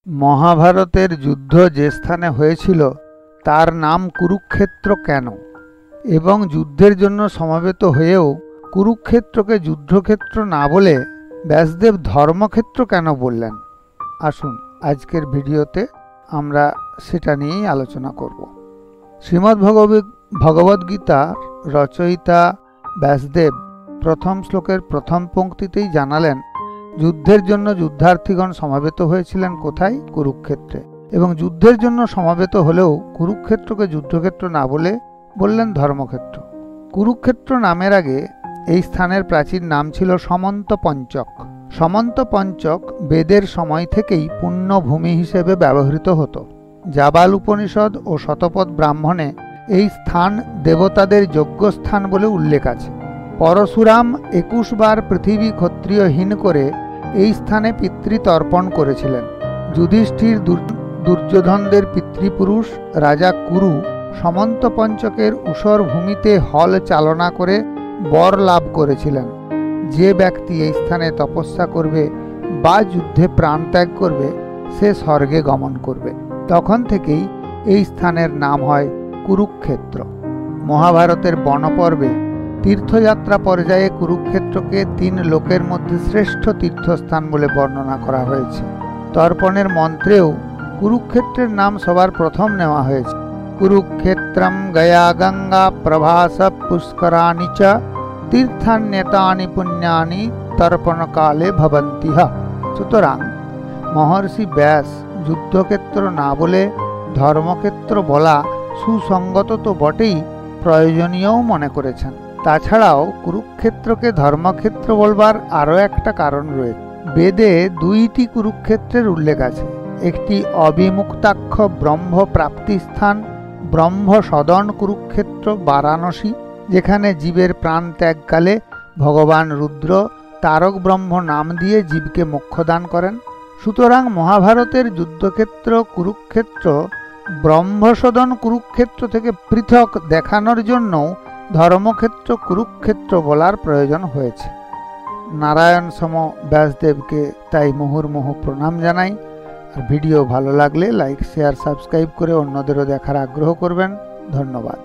মহাভারতের যুদ্ধ যে স্থানে হয়েছিল তার নাম কুরুক্ষেত্র কেন, এবং যুদ্ধের জন্য সমবেত হয়েও কুরুক্ষেত্রকে যুদ্ধক্ষেত্র না বলে ব্যাসদেব ধর্মক্ষেত্র কেন বললেন? আসুন আজকের ভিডিওতে আমরা সেটা নিয়েই আলোচনা করব। শ্রীমদ্ ভগবদ্গীতার রচয়িতা ব্যাসদেব প্রথম শ্লোকের প্রথম পংক্তিতেই জানালেন যুদ্ধের জন্য যুদ্ধার্থীগণ সমাবেত হয়েছিলেন কোথায়? কুরুক্ষেত্রে। এবং যুদ্ধের জন্য সমাবেত হলেও কুরুক্ষেত্রকে যুদ্ধক্ষেত্র না বলে বললেন ধর্মক্ষেত্র। কুরুক্ষেত্র নামের আগে এই স্থানের প্রাচীন নাম ছিল সমন্ত পঞ্চক। সমন্ত পঞ্চক বেদের সময় থেকেই পুণ্যভূমি হিসেবে ব্যবহৃত হতো। জাবাল উপনিষদ ও শতপথ ব্রাহ্মণে এই স্থান দেবতাদের যজ্ঞস্থান বলে উল্লেখ আছে। পরশুরাম 21 বার পৃথিবী ক্ষত্রিয়হীন করে এই স্থানে পিতৃতর্পণ করেছিলেন। যুধিষ্ঠির দুর্যোধনদের পিতৃপুরুষ রাজা কুরু সমন্ত পঞ্চকের ঊষর ভূমিতে হল চালনা করে বর লাভ করেছিলেন। যে ব্যক্তি এই স্থানে তপস্যা করবে বা যুদ্ধে প্রাণ ত্যাগ করবে সে স্বর্গে গমন করবে। তখন থেকেই এই স্থানের নাম হয় কুরুক্ষেত্র। মহাভারতের বনপর্বে তীর্থযাত্রা পর্যায়ে কুরুক্ষেত্রকে 3 লোকের মধ্যে শ্রেষ্ঠ তীর্থস্থান বলে বর্ণনা করা হয়েছে। তর্পণের মন্ত্রেও কুরুক্ষেত্রের নাম সবার প্রথম নেওয়া হয়েছে। কুরুক্ষেত্রম গয়া গঙ্গা প্রভাস পুষ্করাণি চ তীর্থান্যতানি পুণ্যানি তর্পণ কালে ভবন্তি। সুতরাং মহর্ষি ব্যাস যুদ্ধক্ষেত্র না বলে ধর্মক্ষেত্র বলা সুসঙ্গত তো বটেই, প্রয়োজনীয়ও মনে করেছেন। তাছাড়াও কুরুক্ষেত্রকে ধর্মক্ষেত্র বলবার আরও একটা কারণ রয়েছে। বেদে 2টি কুরুক্ষেত্রের উল্লেখ আছে। একটি অবিমুক্তাক্ষ ব্রহ্ম প্রাপ্তি স্থান ব্রহ্ম সদন কুরুক্ষেত্র বারাণসী, যেখানে জীবের প্রাণ ত্যাগকালে ভগবান রুদ্র তারক ব্রহ্ম নাম দিয়ে জীবকে মোক্ষদান করেন। সুতরাং মহাভারতের যুদ্ধক্ষেত্র কুরুক্ষেত্র ব্রহ্মসদন কুরুক্ষেত্র থেকে পৃথক দেখানোর জন্য ধর্মক্ষেত্র কুরুক্ষেত্র বলার প্রয়োজন হয়েছে। নারায়ণ সম ব্যাসদেবকে তাই মুহুর্মুহু প্রণাম জানাই। আর ভিডিও ভালো লাগলে লাইক, শেয়ার, সাবস্ক্রাইব করে অন্যদেরও দেখার আগ্রহ করবেন। ধন্যবাদ।